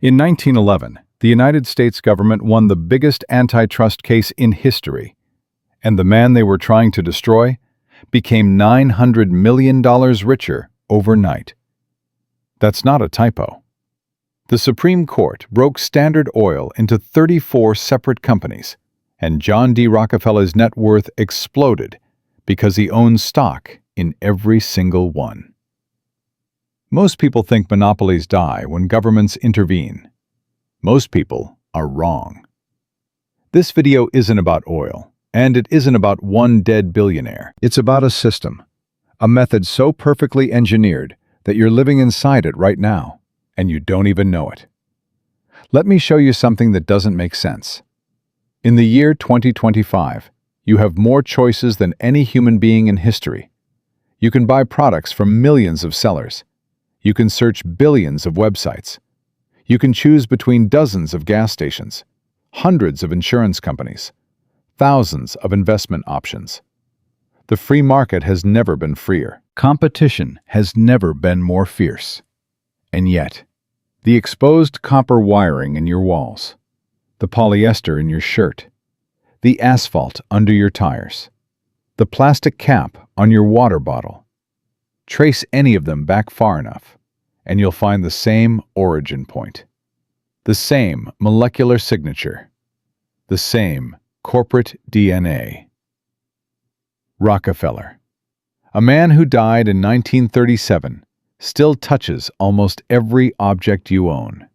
In 1911, the United States government won the biggest antitrust case in history, and the man they were trying to destroy became $900 million richer overnight. That's not a typo. The Supreme Court broke Standard Oil into 34 separate companies, and John D. Rockefeller's net worth exploded because he owned stock in every single one. Most people think monopolies die when governments intervene. Most people are wrong. This video isn't about oil, and it isn't about one dead billionaire. It's about a system, a method so perfectly engineered that you're living inside it right now, and you don't even know it. Let me show you something that doesn't make sense. In the year 2025, you have more choices than any human being in history. You can buy products from millions of sellers. You can search billions of websites. You can choose between dozens of gas stations, hundreds of insurance companies, thousands of investment options. The free market has never been freer. Competition has never been more fierce. And yet, the exposed copper wiring in your walls, the polyester in your shirt, the asphalt under your tires, the plastic cap on your water bottle. Trace any of them back far enough, and you'll find the same origin point, the same molecular signature, the same corporate DNA. Rockefeller, a man who died in 1937, still touches almost every object you own.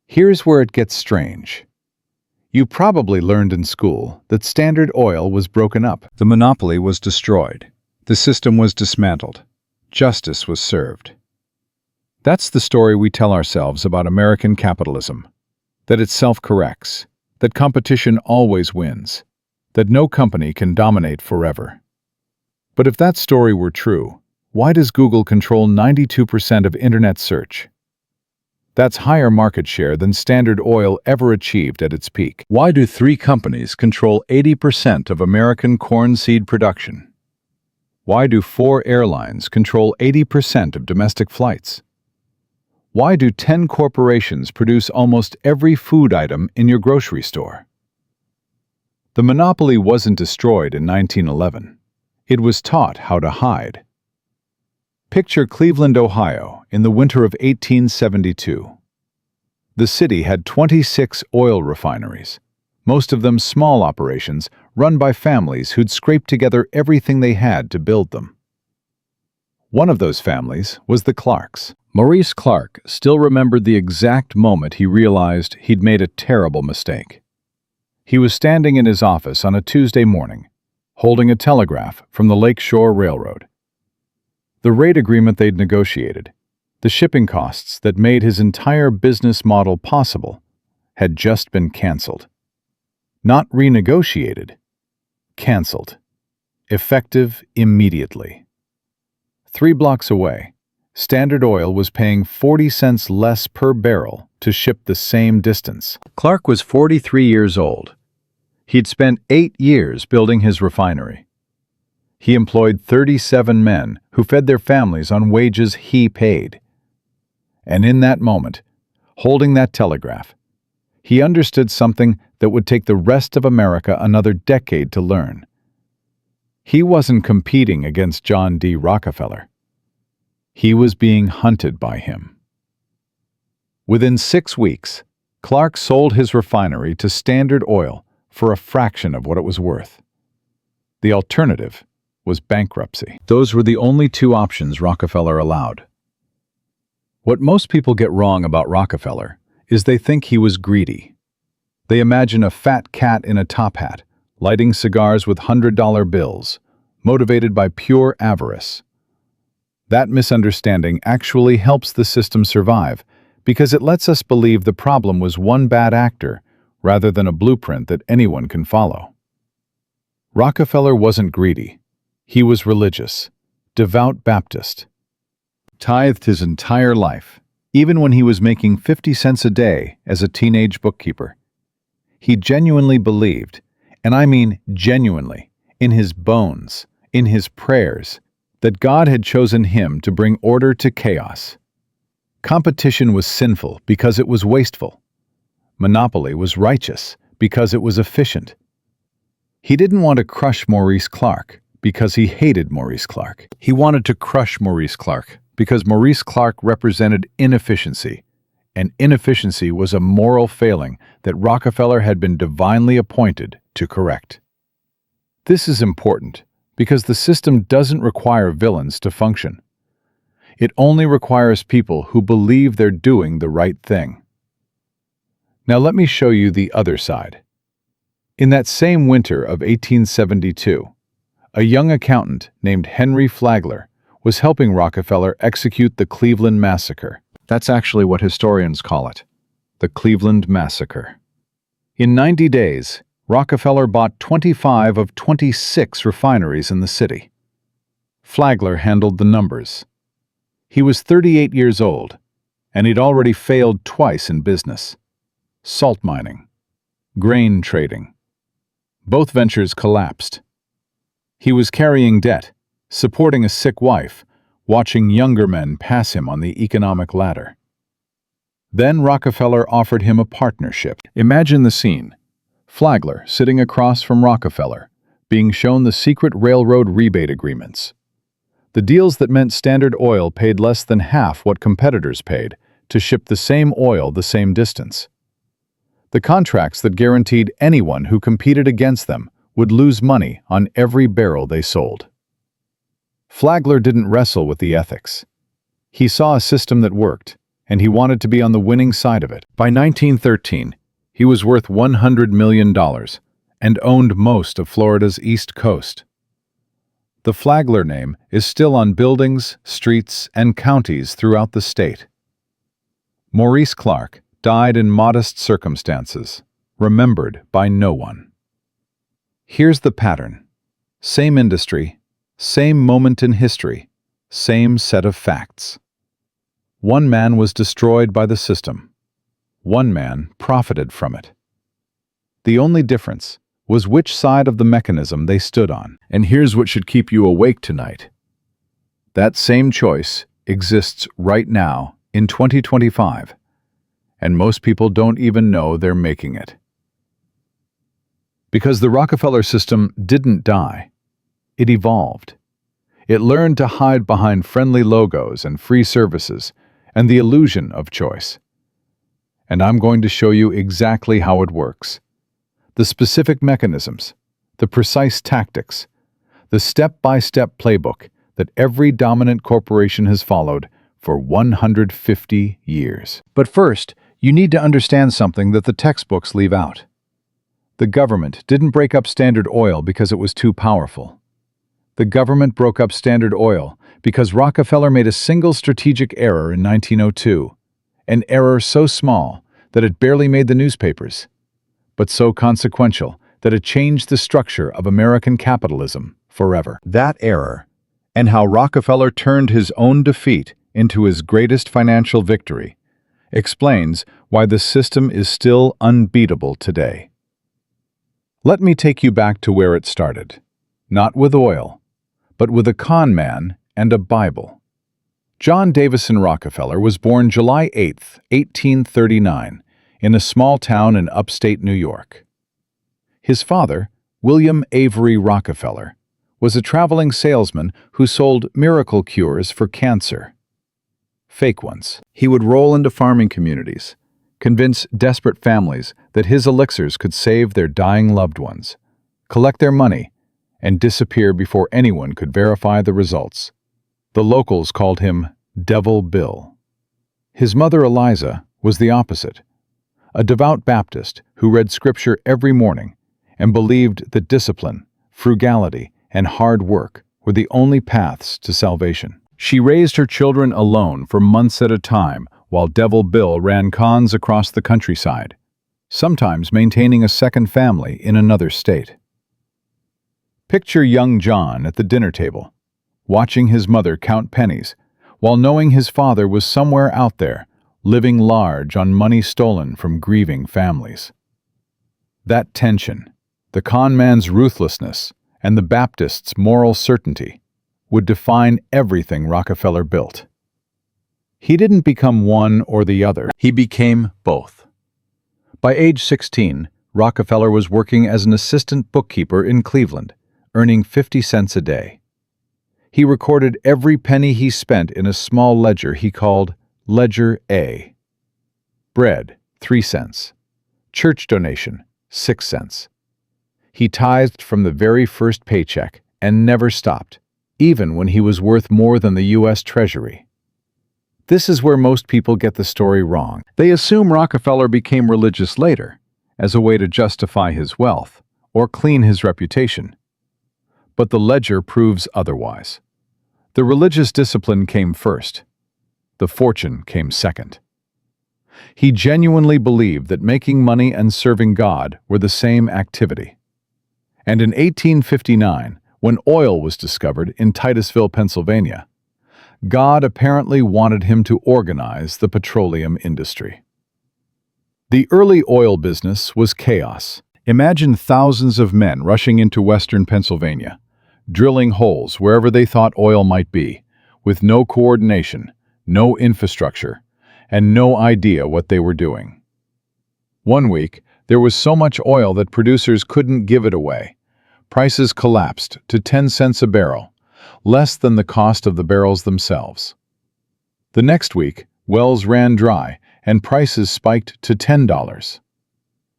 Here's where it gets strange. You probably learned in school that Standard Oil was broken up. The monopoly was destroyed. The system was dismantled. Justice was served. That's the story we tell ourselves about American capitalism. That it self-corrects. That competition always wins. That no company can dominate forever. But if that story were true, why does Google control 92% of internet search? That's higher market share than Standard Oil ever achieved at its peak. Why do 3 companies control 80% of American corn seed production? Why do 4 airlines control 80% of domestic flights? Why do 10 corporations produce almost every food item in your grocery store? The monopoly wasn't destroyed in 1911. It was taught how to hide. Picture Cleveland, Ohio, in the winter of 1872. The city had 26 oil refineries, most of them small operations run by families who'd scraped together everything they had to build them. One of those families was the Clarks. Maurice Clark still remembered the exact moment he realized he'd made a terrible mistake. He was standing in his office on a Tuesday morning, holding a telegraph from the Lakeshore Railroad. The rate agreement they'd negotiated, the shipping costs that made his entire business model possible, had just been canceled. Not renegotiated, canceled. Effective immediately. 3 blocks away, Standard Oil was paying 40 cents less per barrel to ship the same distance. Clark was 43 years old. He'd spent 8 years building his refinery. He employed 37 men who fed their families on wages he paid. And in that moment, holding that telegraph, he understood something that would take the rest of America another decade to learn. He wasn't competing against John D. Rockefeller. He was being hunted by him. Within 6 weeks, Clark sold his refinery to Standard Oil for a fraction of what it was worth. The alternative was bankruptcy. Those were the only 2 options Rockefeller allowed. What most people get wrong about Rockefeller is they think he was greedy. They imagine a fat cat in a top hat, lighting cigars with $100 bills, motivated by pure avarice. That misunderstanding actually helps the system survive because it lets us believe the problem was one bad actor rather than a blueprint that anyone can follow. Rockefeller wasn't greedy. He was religious, devout Baptist. Tithed his entire life, even when he was making 50 cents a day as a teenage bookkeeper. He genuinely believed, and I mean genuinely, in his bones, in his prayers, that God had chosen him to bring order to chaos. Competition was sinful because it was wasteful. Monopoly was righteous because it was efficient. He didn't want to crush Maurice Clark because he hated Maurice Clark. He wanted to crush Maurice Clark because Maurice Clark represented inefficiency, and inefficiency was a moral failing that Rockefeller had been divinely appointed to correct. This is important because the system doesn't require villains to function. It only requires people who believe they're doing the right thing. Now let me show you the other side. In that same winter of 1872, a young accountant named Henry Flagler was helping Rockefeller execute the Cleveland Massacre. That's actually what historians call it, the Cleveland Massacre. In 90 days, Rockefeller bought 25 of 26 refineries in the city. Flagler handled the numbers. He was 38 years old, and he'd already failed twice in business: salt mining, grain trading. Both ventures collapsed. He was carrying debt, supporting a sick wife, watching younger men pass him on the economic ladder. Then Rockefeller offered him a partnership. Imagine the scene: Flagler sitting across from Rockefeller, being shown the secret railroad rebate agreements. The deals that meant Standard Oil paid less than half what competitors paid to ship the same oil the same distance. The contracts that guaranteed anyone who competed against them would lose money on every barrel they sold. Flagler didn't wrestle with the ethics. He saw a system that worked, and he wanted to be on the winning side of it. By 1913, he was worth $100 million and owned most of Florida's East Coast. The Flagler name is still on buildings, streets, and counties throughout the state. Maurice Clark died in modest circumstances, remembered by no one. Here's the pattern: same industry, same moment in history, same set of facts. One man was destroyed by the system. One man profited from it. The only difference was which side of the mechanism they stood on. And here's what should keep you awake tonight. That same choice exists right now in 2025, and most people don't even know they're making it. Because the Rockefeller system didn't die, it evolved. It learned to hide behind friendly logos and free services and the illusion of choice. And I'm going to show you exactly how it works. The specific mechanisms, the precise tactics, the step-by-step playbook that every dominant corporation has followed for 150 years. But first, you need to understand something that the textbooks leave out. The government didn't break up Standard Oil because it was too powerful. The government broke up Standard Oil because Rockefeller made a single strategic error in 1902, an error so small that it barely made the newspapers, but so consequential that it changed the structure of American capitalism forever. That error, and how Rockefeller turned his own defeat into his greatest financial victory, explains why the system is still unbeatable today. Let me take you back to where it started, not with oil, but with a con man and a Bible. John Davison Rockefeller was born July 8, 1839, in a small town in upstate New York. His father, William Avery Rockefeller, was a traveling salesman who sold miracle cures for cancer. Fake ones. He would roll into farming communities, convince desperate families that his elixirs could save their dying loved ones, collect their money, and disappear before anyone could verify the results. The locals called him Devil Bill. His mother, Eliza, was the opposite, a devout Baptist who read Scripture every morning and believed that discipline, frugality, and hard work were the only paths to salvation. She raised her children alone for months at a time while Devil Bill ran cons across the countryside, sometimes maintaining a second family in another state. Picture young John at the dinner table, watching his mother count pennies, while knowing his father was somewhere out there, living large on money stolen from grieving families. That tension, the con man's ruthlessness, and the Baptist's moral certainty, would define everything Rockefeller built. He didn't become one or the other. He became both. By age 16, Rockefeller was working as an assistant bookkeeper in Cleveland, earning 50 cents a day. He recorded every penny he spent in a small ledger he called Ledger A. Bread, 3 cents. Church donation, 6 cents. He tithed from the very first paycheck and never stopped, even when he was worth more than the U.S. Treasury. This is where most people get the story wrong. They assume Rockefeller became religious later, as a way to justify his wealth or clean his reputation. But the ledger proves otherwise. The religious discipline came first. The fortune came second. He genuinely believed that making money and serving God were the same activity. And in 1859, when oil was discovered in Titusville, Pennsylvania, God apparently wanted him to organize the petroleum industry. The early oil business was chaos. Imagine thousands of men rushing into western Pennsylvania, drilling holes wherever they thought oil might be, with no coordination, no infrastructure, and no idea what they were doing. One week, there was so much oil that producers couldn't give it away. Prices collapsed to 10 cents a barrel, less than the cost of the barrels themselves. The next week, wells ran dry and prices spiked to $10.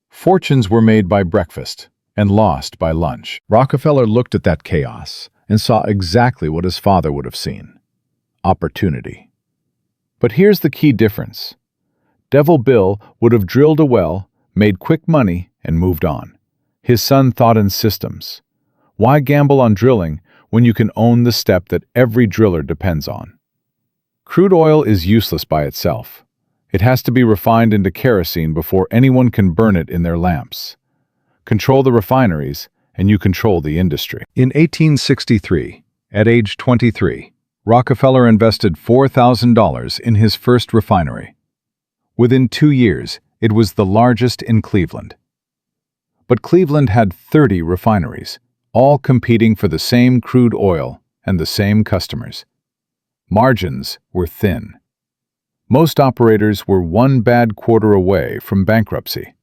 Fortunes were made by breakfast and lost by lunch. Rockefeller looked at that chaos and saw exactly what his father would have seen: opportunity. But here's the key difference. Devil Bill would have drilled a well, made quick money, and moved on. His son thought in systems. Why gamble on drilling when you can own the step that every driller depends on? Crude oil is useless by itself. It has to be refined into kerosene before anyone can burn it in their lamps. Control the refineries, and you control the industry. In 1863, at age 23, Rockefeller invested $4,000 in his first refinery. Within 2 years, it was the largest in Cleveland. But Cleveland had 30 refineries, all competing for the same crude oil and the same customers. Margins were thin. Most operators were one bad quarter away from bankruptcy.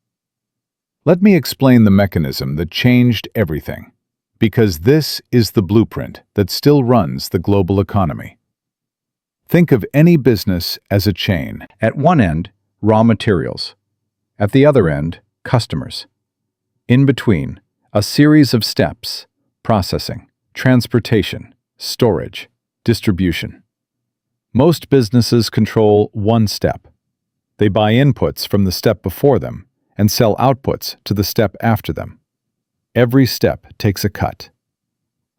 Let me explain the mechanism that changed everything, because this is the blueprint that still runs the global economy. Think of any business as a chain. At one end, raw materials. At the other end, customers. In between, a series of steps: processing, transportation, storage, distribution. Most businesses control one step. They buy inputs from the step before them and sell outputs to the step after them. Every step takes a cut.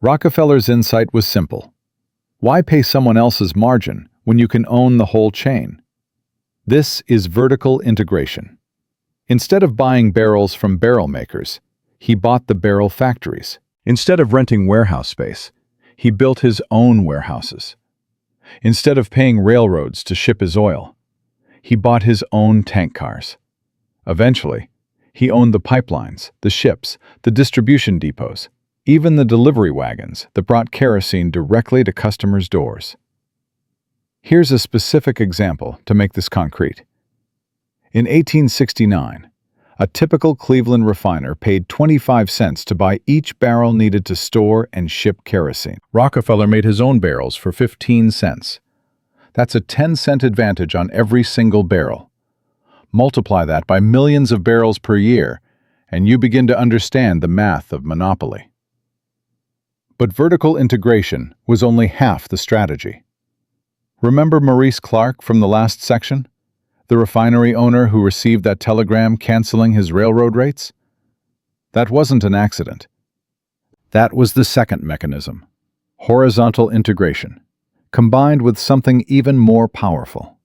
Rockefeller's insight was simple. Why pay someone else's margin when you can own the whole chain? This is vertical integration. Instead of buying barrels from barrel makers, he bought the barrel factories. Instead of renting warehouse space, he built his own warehouses. Instead of paying railroads to ship his oil, he bought his own tank cars. Eventually, he owned the pipelines, the ships, the distribution depots, even the delivery wagons that brought kerosene directly to customers' doors. Here's a specific example to make this concrete. In 1869, a typical Cleveland refiner paid 25 cents to buy each barrel needed to store and ship kerosene. Rockefeller made his own barrels for 15 cents. That's a 10-cent advantage on every single barrel. Multiply that by millions of barrels per year, and you begin to understand the math of monopoly. But vertical integration was only half the strategy. Remember Maurice Clark from the last section? The refinery owner who received that telegram canceling his railroad rates? That wasn't an accident. That was the second mechanism: horizontal integration, combined with something even more powerful.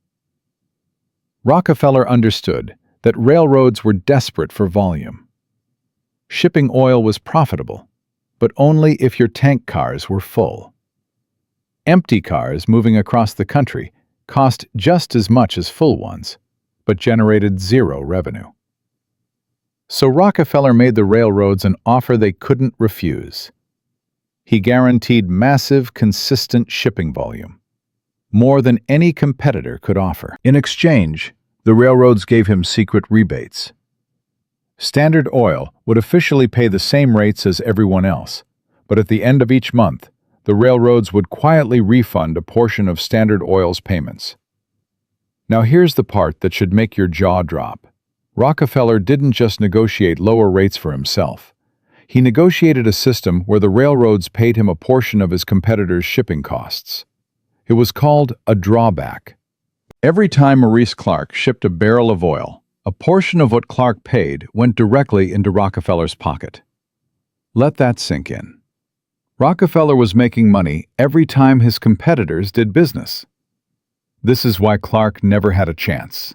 Rockefeller understood that railroads were desperate for volume. Shipping oil was profitable, but only if your tank cars were full. Empty cars moving across the country cost just as much as full ones, but generated zero revenue. So Rockefeller made the railroads an offer they couldn't refuse. He guaranteed massive, consistent shipping volume. more than any competitor could offer. In exchange, the railroads gave him secret rebates. Standard Oil would officially pay the same rates as everyone else, but at the end of each month, the railroads would quietly refund a portion of Standard Oil's payments. Now here's the part that should make your jaw drop. Rockefeller didn't just negotiate lower rates for himself. He negotiated a system where the railroads paid him a portion of his competitors' shipping costs. It was called a drawback. Every time Maurice Clark shipped a barrel of oil, a portion of what Clark paid went directly into Rockefeller's pocket. Let that sink in. Rockefeller was making money every time his competitors did business. This is why Clark never had a chance.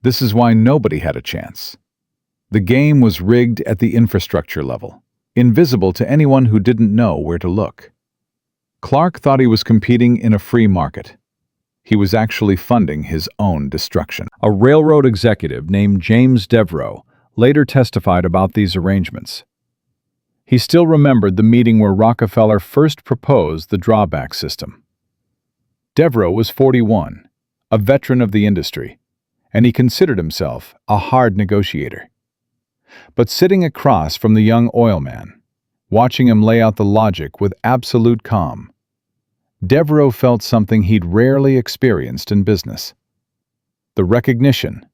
This is why nobody had a chance. The game was rigged at the infrastructure level, invisible to anyone who didn't know where to look. Clark thought he was competing in a free market. He was actually funding his own destruction. A railroad executive named James Devereux later testified about these arrangements. He still remembered the meeting where Rockefeller first proposed the drawback system. Devereux was 41, a veteran of the industry, and he considered himself a hard negotiator. But sitting across from the young oil man, watching him lay out the logic with absolute calm, Devereux felt something he'd rarely experienced in business: the recognition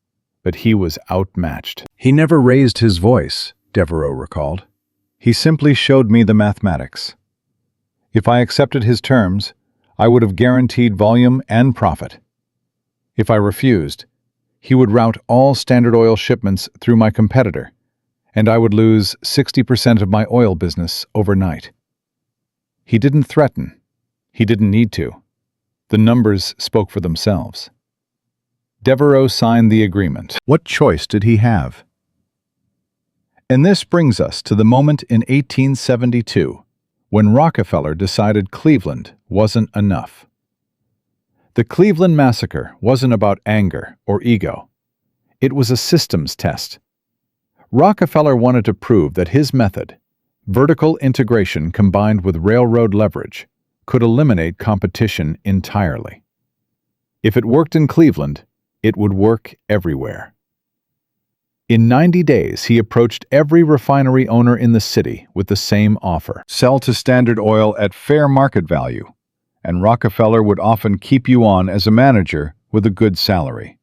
that he was outmatched. He never raised his voice, Devereux recalled. He simply showed me the mathematics. If I accepted his terms, I would have guaranteed volume and profit. If I refused, he would route all Standard Oil shipments through my competitor, and I would lose 60% of my oil business overnight. He didn't threaten. He didn't need to. The numbers spoke for themselves. Devereux signed the agreement. What choice did he have? And this brings us to the moment in 1872, when Rockefeller decided Cleveland wasn't enough. The Cleveland Massacre wasn't about anger or ego. It was a systems test. Rockefeller wanted to prove that his method, vertical integration combined with railroad leverage, could eliminate competition entirely. If it worked in Cleveland, it would work everywhere. In 90 days, he approached every refinery owner in the city with the same offer: sell to Standard Oil at fair market value, and Rockefeller would often keep you on as a manager with a good salary.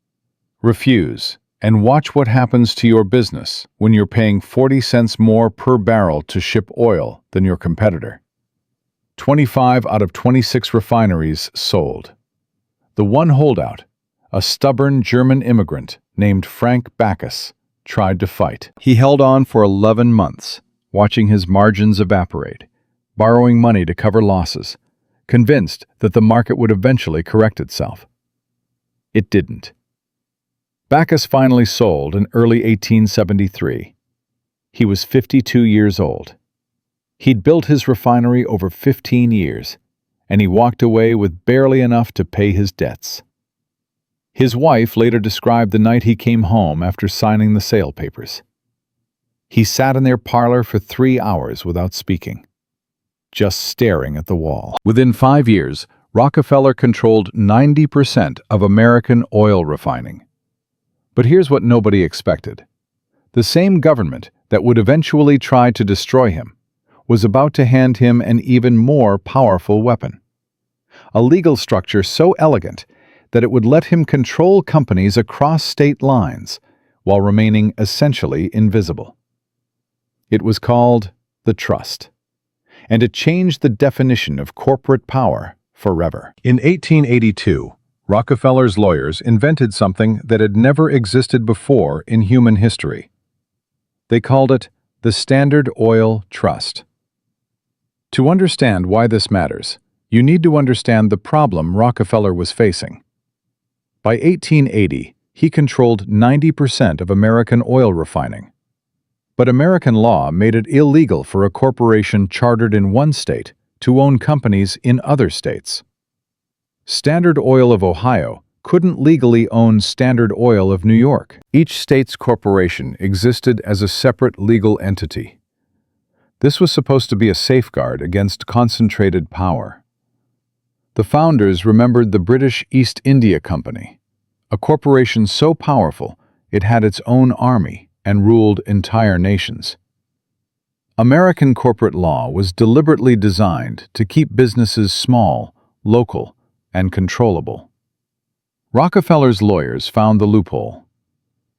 Refuse, and watch what happens to your business when you're paying 40 cents more per barrel to ship oil than your competitor. 25 out of 26 refineries sold. The one holdout, a stubborn German immigrant named Frank Backus, tried to fight. He held on for 11 months, watching his margins evaporate, borrowing money to cover losses, convinced that the market would eventually correct itself. It didn't. Backus finally sold in early 1873. He was 52 years old. He'd built his refinery over 15 years, and he walked away with barely enough to pay his debts. His wife later described the night he came home after signing the sale papers. He sat in their parlor for 3 hours without speaking, just staring at the wall. Within 5 years, Rockefeller controlled 90% of American oil refining. But here's what nobody expected. The same government that would eventually try to destroy him was about to hand him an even more powerful weapon: a legal structure so elegant that it would let him control companies across state lines while remaining essentially invisible. It was called the trust, and it changed the definition of corporate power forever. In 1882, Rockefeller's lawyers invented something that had never existed before in human history. They called it the Standard Oil Trust. To understand why this matters, you need to understand the problem Rockefeller was facing. By 1880, he controlled 90% of American oil refining. But American law made it illegal for a corporation chartered in one state to own companies in other states. Standard Oil of Ohio couldn't legally own Standard Oil of New York. Each state's corporation existed as a separate legal entity. This was supposed to be a safeguard against concentrated power. The founders remembered the British East India Company, a corporation so powerful it had its own army and ruled entire nations. American corporate law was deliberately designed to keep businesses small, local, and controllable. Rockefeller's lawyers found the loophole.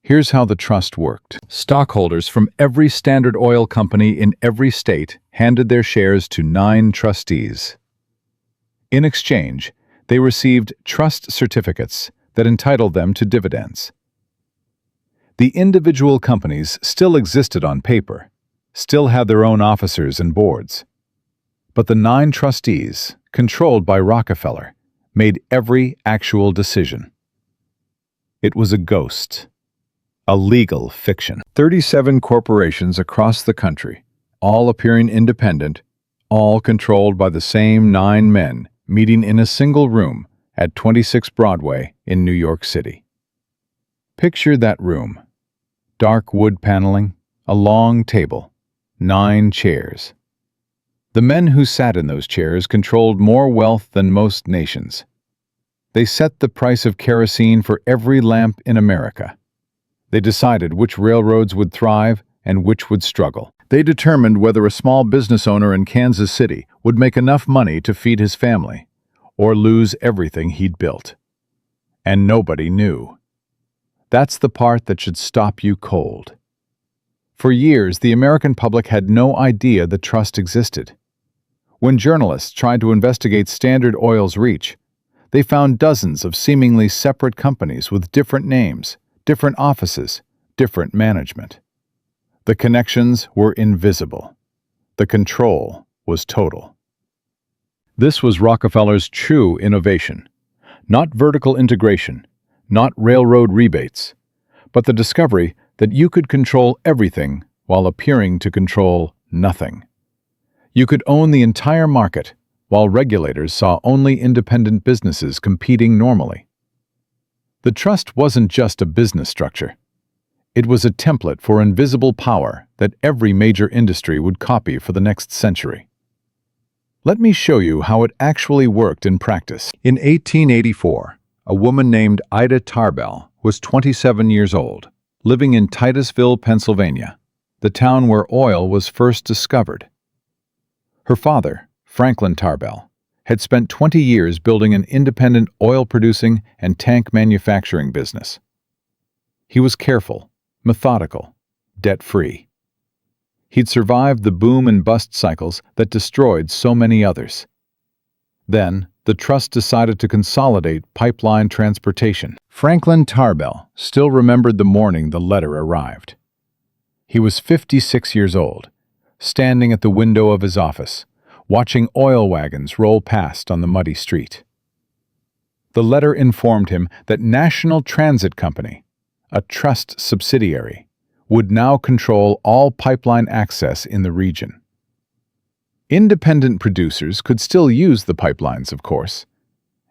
Here's how the trust worked. Stockholders from every Standard Oil company in every state handed their shares to 9 trustees. In exchange, they received trust certificates that entitled them to dividends. The individual companies still existed on paper, still had their own officers and boards. But the 9 trustees, controlled by Rockefeller, made every actual decision. It was a ghost, a legal fiction. 37 corporations across the country, all appearing independent, all controlled by the same 9 men, meeting in a single room at 26 Broadway in New York City. Picture that room. Dark wood paneling, a long table, 9 chairs. The men who sat in those chairs controlled more wealth than most nations. They set the price of kerosene for every lamp in America. They decided which railroads would thrive and which would struggle. They determined whether a small business owner in Kansas City would make enough money to feed his family or lose everything he'd built. And nobody knew. That's the part that should stop you cold. For years, the American public had no idea the trust existed. When journalists tried to investigate Standard Oil's reach, they found dozens of seemingly separate companies with different names, different offices, different management. The connections were invisible. The control was total. This was Rockefeller's true innovation. Not vertical integration, not railroad rebates, but the discovery that you could control everything while appearing to control nothing. You could own the entire market, while regulators saw only independent businesses competing normally. The trust wasn't just a business structure. It was a template for invisible power that every major industry would copy for the next century. Let me show you how it actually worked in practice. In 1884, a woman named Ida Tarbell was 27 years old, living in Titusville, Pennsylvania, the town where oil was first discovered. Her father, Franklin Tarbell, had spent 20 years building an independent oil-producing and tank manufacturing business. He was careful, methodical, debt-free. He'd survived the boom and bust cycles that destroyed so many others. Then, the trust decided to consolidate pipeline transportation. Franklin Tarbell still remembered the morning the letter arrived. He was 56 years old, standing at the window of his office, watching oil wagons roll past on the muddy street. The letter informed him that National Transit Company, a trust subsidiary, would now control all pipeline access in the region. Independent producers could still use the pipelines, of course,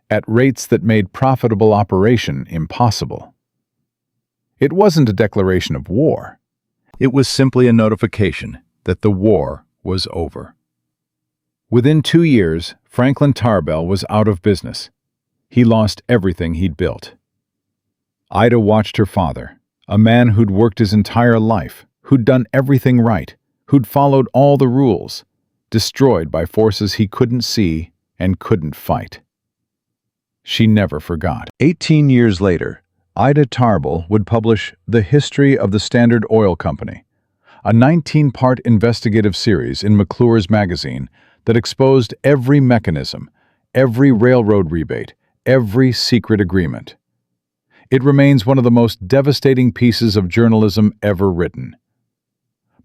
at rates that made profitable operation impossible. It wasn't a declaration of war. It was simply a notification that the war was over. Within 2 years, Franklin Tarbell was out of business. He lost everything he'd built. Ida watched her father, a man who'd worked his entire life, who'd done everything right, who'd followed all the rules, destroyed by forces he couldn't see and couldn't fight. She never forgot. 18 years later, Ida Tarbell would publish The History of the Standard Oil Company, a 19-part investigative series in McClure's magazine that exposed every mechanism, every railroad rebate, every secret agreement. It remains one of the most devastating pieces of journalism ever written.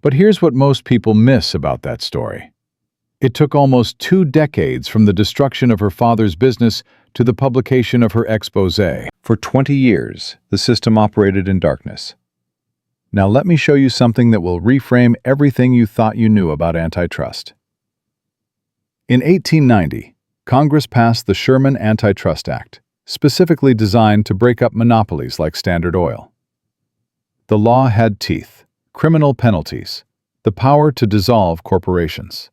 But here's what most people miss about that story. It took almost 2 decades from the destruction of her father's business to the publication of her exposé. For 20 years, the system operated in darkness. Now let me show you something that will reframe everything you thought you knew about antitrust. In 1890, Congress passed the Sherman Antitrust Act, specifically designed to break up monopolies like Standard Oil. The law had teeth, criminal penalties, the power to dissolve corporations.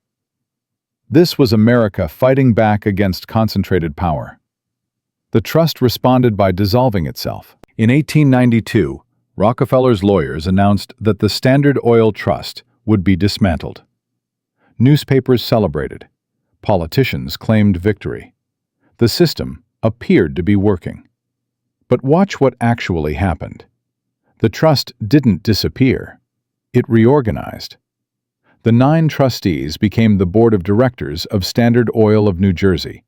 This was America fighting back against concentrated power. The trust responded by dissolving itself. In 1892, Rockefeller's lawyers announced that the Standard Oil Trust would be dismantled. Newspapers celebrated. Politicians claimed victory. The system appeared to be working. But watch what actually happened. The trust didn't disappear. It reorganized. The 9 trustees became the board of directors of Standard Oil of New Jersey,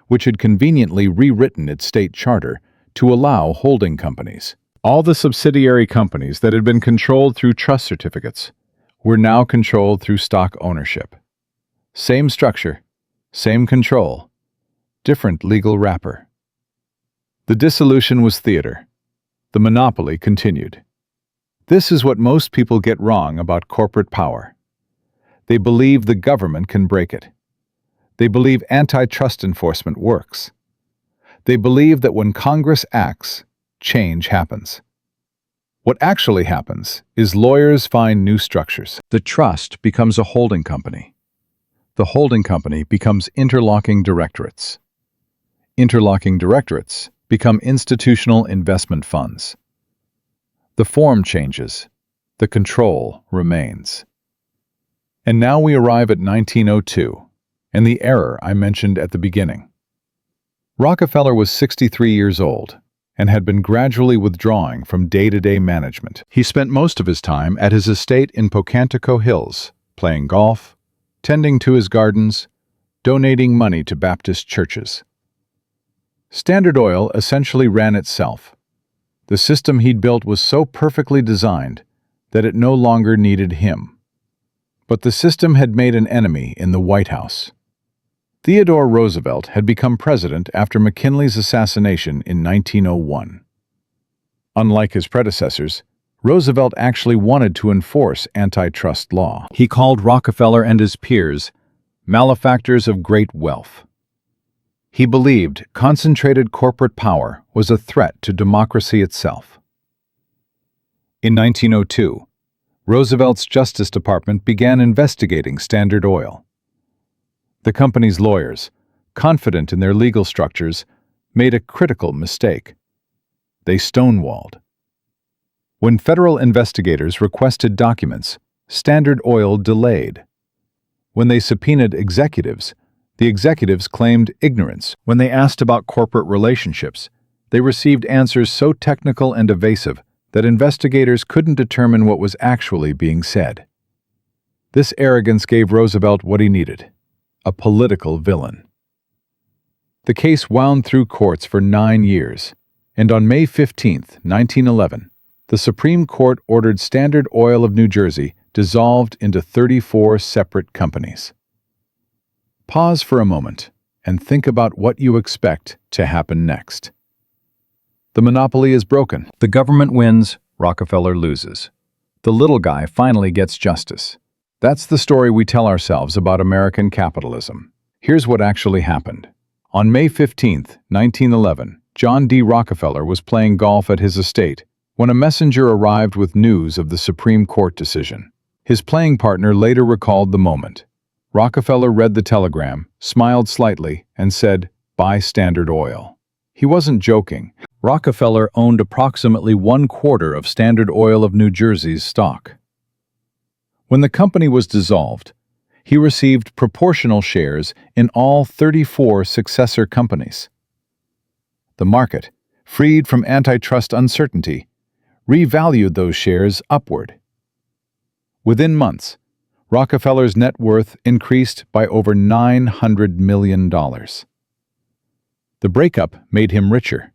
which had conveniently rewritten its state charter to allow holding companies. All the subsidiary companies that had been controlled through trust certificates were now controlled through stock ownership. Same structure, same control, different legal wrapper. The dissolution was theater. The monopoly continued. This is what most people get wrong about corporate power. They believe the government can break it. They believe antitrust enforcement works. They believe that when Congress acts, change happens. What actually happens is lawyers find new structures. The trust becomes a holding company. The holding company becomes interlocking directorates. Interlocking directorates become institutional investment funds. The form changes. The control remains. And now we arrive at 1902, and the error I mentioned at the beginning. Rockefeller was 63 years old and had been gradually withdrawing from day-to-day management. He spent most of his time at his estate in Pocantico Hills, playing golf, tending to his gardens, donating money to Baptist churches. Standard Oil essentially ran itself. The system he'd built was so perfectly designed that it no longer needed him. But the system had made an enemy in the White House. Theodore Roosevelt had become president after McKinley's assassination in 1901. Unlike his predecessors, Roosevelt actually wanted to enforce antitrust law. He called Rockefeller and his peers malefactors of great wealth. He believed concentrated corporate power was a threat to democracy itself. In 1902, Roosevelt's Justice Department began investigating Standard Oil. The company's lawyers, confident in their legal structures, made a critical mistake. They stonewalled. When federal investigators requested documents, Standard Oil delayed. When they subpoenaed executives, the executives claimed ignorance. When they asked about corporate relationships, they received answers so technical and evasive that investigators couldn't determine what was actually being said. This arrogance gave Roosevelt what he needed: a political villain. The case wound through courts for 9 years, and on May 15, 1911, the Supreme Court ordered Standard Oil of New Jersey dissolved into 34 separate companies. Pause for a moment and think about what you expect to happen next. The monopoly is broken. The government wins, Rockefeller loses. The little guy finally gets justice. That's the story we tell ourselves about American capitalism. Here's what actually happened. On May 15, 1911, John D. Rockefeller was playing golf at his estate when a messenger arrived with news of the Supreme Court decision. His playing partner later recalled the moment. Rockefeller read the telegram, smiled slightly, and said, "Buy Standard Oil." He wasn't joking. Rockefeller owned approximately 1/4 of Standard Oil of New Jersey's stock. When the company was dissolved, he received proportional shares in all 34 successor companies. The market, freed from antitrust uncertainty, revalued those shares upward. Within months, Rockefeller's net worth increased by over $900 million. The breakup made him richer.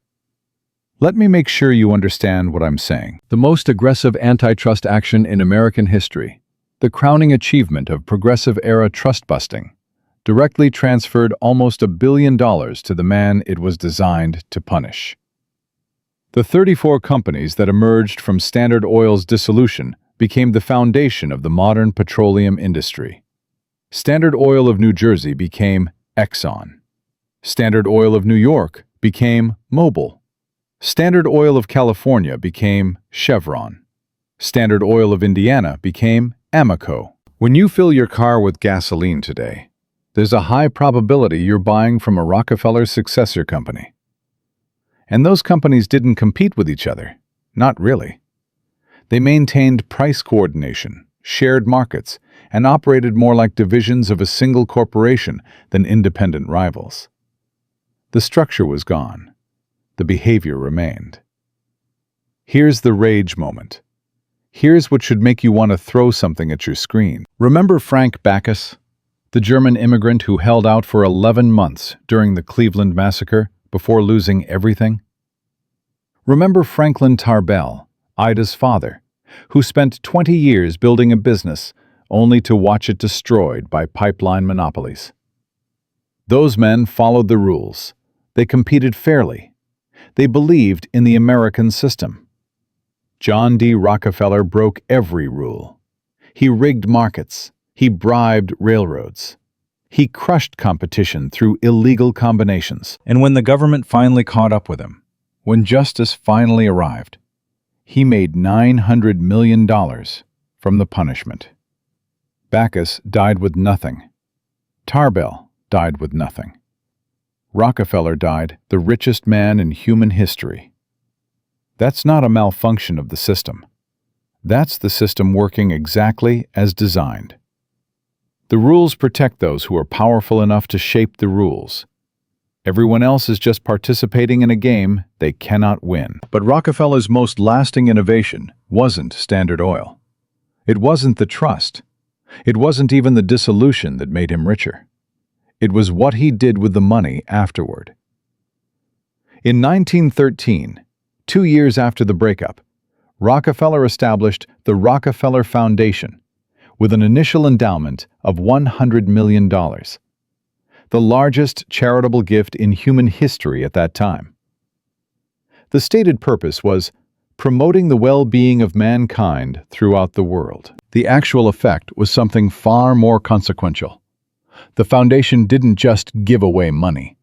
Let me make sure you understand what I'm saying. The most aggressive antitrust action in American history, the crowning achievement of progressive-era trust-busting, directly transferred almost $1 billion to the man it was designed to punish. The 34 companies that emerged from Standard Oil's dissolution became the foundation of the modern petroleum industry. Standard Oil of New Jersey became Exxon. Standard Oil of New York became Mobil. Standard Oil of California became Chevron. Standard Oil of Indiana became Amoco. When you fill your car with gasoline today, there's a high probability you're buying from a Rockefeller successor company. And those companies didn't compete with each other. Not really. They maintained price coordination, shared markets, and operated more like divisions of a single corporation than independent rivals. The structure was gone. The behavior remained. Here's the rage moment. Here's what should make you want to throw something at your screen. Remember Frank Backus, the German immigrant who held out for 11 months during the Cleveland massacre before losing everything? Remember Franklin Tarbell, Ida's father, who spent 20 years building a business only to watch it destroyed by pipeline monopolies? Those men followed the rules. They competed fairly. They believed in the American system. John D. Rockefeller broke every rule. He rigged markets. He bribed railroads. He crushed competition through illegal combinations. And when the government finally caught up with him, when justice finally arrived, he made $900 million from the punishment. Backus died with nothing. Tarbell died with nothing. Rockefeller died the richest man in human history. That's not a malfunction of the system. That's the system working exactly as designed. The rules protect those who are powerful enough to shape the rules. Everyone else is just participating in a game they cannot win. But Rockefeller's most lasting innovation wasn't Standard Oil. It wasn't the trust. It wasn't even the dissolution that made him richer. It was what he did with the money afterward. In 1913, 2 years after the breakup, Rockefeller established the Rockefeller Foundation with an initial endowment of $100 million, the largest charitable gift in human history at that time. The stated purpose was promoting the well-being of mankind throughout the world. The actual effect was something far more consequential. The foundation didn't just give away money.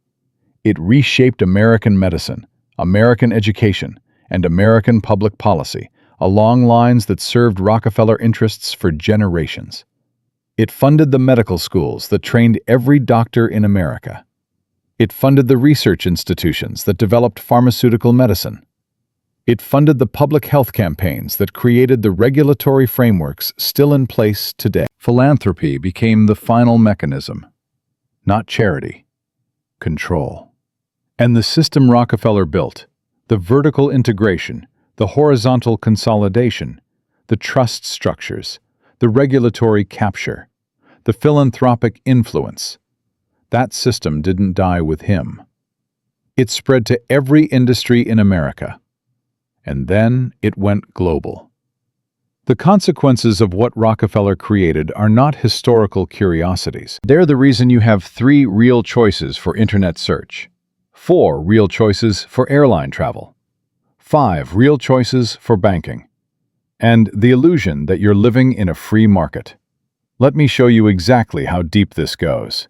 It reshaped American medicine, American education, and American public policy along lines that served Rockefeller interests for generations. It funded the medical schools that trained every doctor in America. It funded the research institutions that developed pharmaceutical medicine. It funded the public health campaigns that created the regulatory frameworks still in place today. Philanthropy became the final mechanism, not charity, control. And the system Rockefeller built, the vertical integration, the horizontal consolidation, the trust structures, the regulatory capture, the philanthropic influence, that system didn't die with him. It spread to every industry in America. And then it went global. The consequences of what Rockefeller created are not historical curiosities. They're the reason you have 3 real choices for internet search, 4 real choices for airline travel, 5 real choices for banking, and the illusion that you're living in a free market. Let me show you exactly how deep this goes.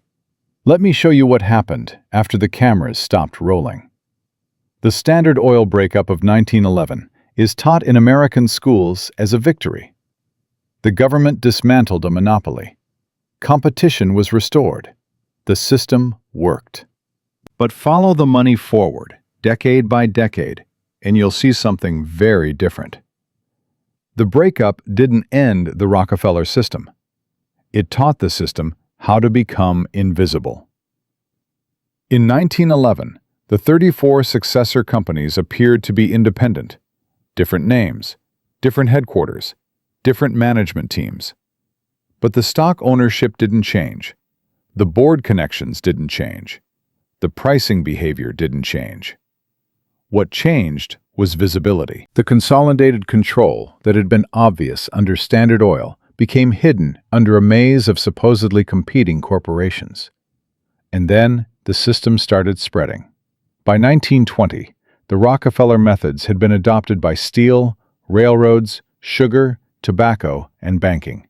Let me show you what happened after the cameras stopped rolling. The Standard Oil breakup of 1911 is taught in American schools as a victory. The government dismantled a monopoly. Competition was restored. The system worked. But follow the money forward, decade by decade, and you'll see something very different. The breakup didn't end the Rockefeller system. It taught the system how to become invisible. In 1911, the 34 successor companies appeared to be independent. Different names, different headquarters, different management teams. But the stock ownership didn't change. The board connections didn't change. The pricing behavior didn't change. What changed was visibility. The consolidated control that had been obvious under Standard Oil became hidden under a maze of supposedly competing corporations. And then the system started spreading. By 1920, the Rockefeller methods had been adopted by steel, railroads, sugar, tobacco, and banking.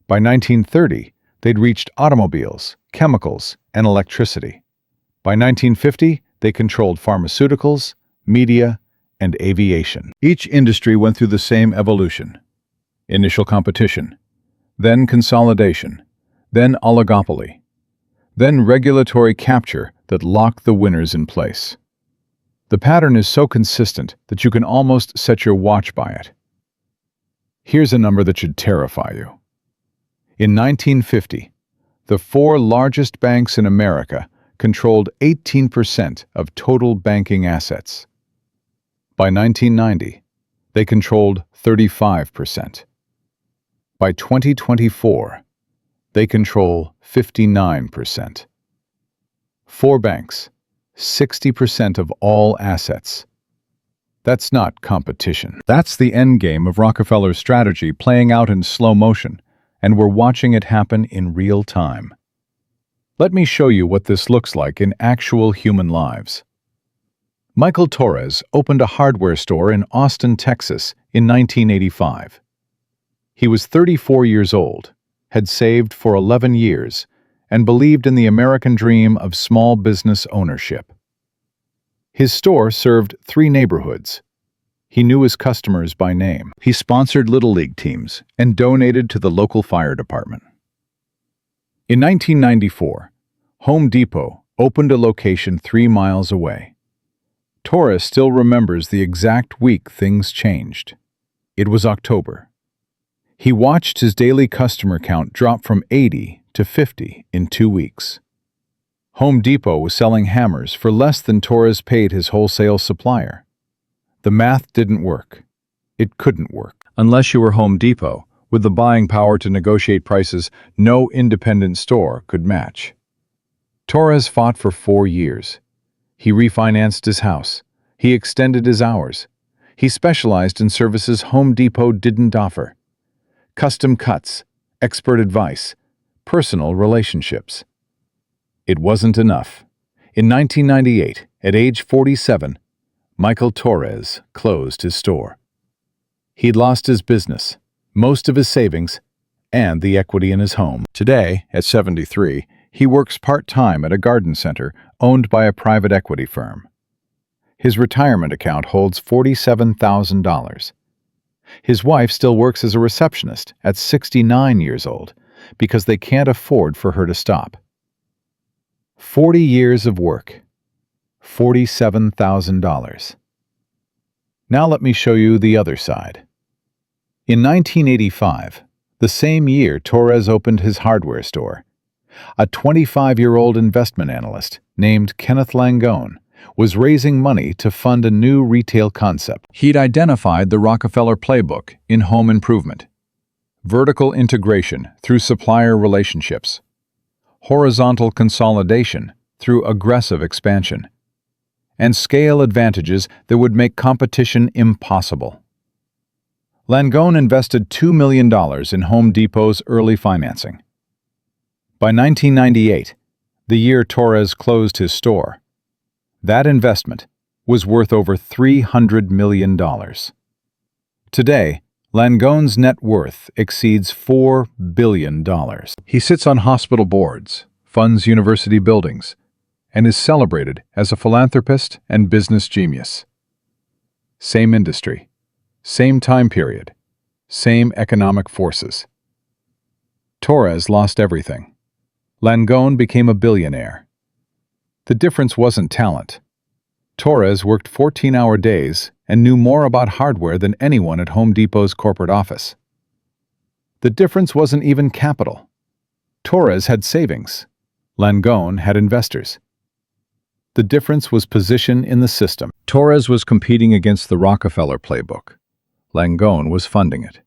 By 1930, they'd reached automobiles, chemicals, and electricity. By 1950, they controlled pharmaceuticals, media, and aviation. Each industry went through the same evolution. Initial competition, then consolidation, then oligopoly, then regulatory capture that locked the winners in place. The pattern is so consistent that you can almost set your watch by it. Here's a number that should terrify you. In 1950, the four largest banks in America controlled 18% of total banking assets. By 1990, they controlled 35%. By 2024, they control 59%. Four banks, 60% of all assets. That's not competition. That's the endgame of Rockefeller's strategy playing out in slow motion, and we're watching it happen in real time. Let me show you what this looks like in actual human lives. Michael Torres opened a hardware store in Austin, Texas in 1985. He was 34 years old, had saved for 11 years, and believed in the American dream of small business ownership. His store served 3 neighborhoods. He knew his customers by name. He sponsored Little League teams and donated to the local fire department. In 1994, Home Depot opened a location 3 miles away. Torres still remembers the exact week things changed. It was October. He watched his daily customer count drop from 80 to 50 in 2 weeks. Home Depot was selling hammers for less than Torres paid his wholesale supplier. The math didn't work. It couldn't work. Unless you were Home Depot, with the buying power to negotiate prices no independent store could match. Torres fought for 4 years. He refinanced his house. He extended his hours. He specialized in services Home Depot didn't offer. Custom cuts, expert advice, personal relationships. It wasn't enough. In 1998, at age 47, Michael Torres closed his store. He'd lost his business, most of his savings, and the equity in his home. Today, at 73, he works part-time at a garden center owned by a private equity firm. His retirement account holds $47,000. His wife still works as a receptionist at 69 years old because they can't afford for her to stop. 40 years of work, $47,000. Now let me show you the other side. In 1985, the same year Torres opened his hardware store, a 25-year-old investment analyst named Kenneth Langone was raising money to fund a new retail concept. He'd identified the Rockefeller playbook in home improvement: vertical integration through supplier relationships, horizontal consolidation through aggressive expansion, and scale advantages that would make competition impossible. Langone invested $2 million in Home Depot's early financing. By 1998, the year Torres closed his store, that investment was worth over $300 million. Today, Langone's net worth exceeds $4 billion. He sits on hospital boards, funds university buildings, and is celebrated as a philanthropist and business genius. Same industry, same time period, same economic forces. Torres lost everything. Langone became a billionaire. The difference wasn't talent. Torres worked 14-hour days and knew more about hardware than anyone at Home Depot's corporate office. The difference wasn't even capital. Torres had savings. Langone had investors. The difference was position in the system. Torres was competing against the Rockefeller playbook. Langone was funding it.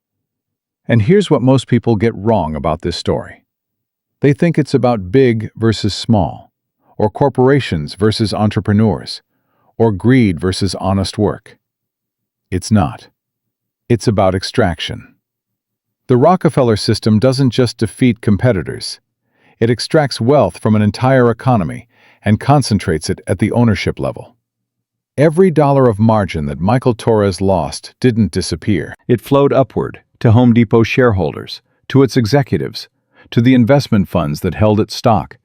And here's what most people get wrong about this story. They think it's about big versus small, or corporations versus entrepreneurs, or greed versus honest work. It's not. It's about extraction. The Rockefeller system doesn't just defeat competitors. It extracts wealth from an entire economy and concentrates it at the ownership level. Every dollar of margin that Michael Torres lost didn't disappear. It flowed upward to Home Depot shareholders, to its executives, to the investment funds that held its stock,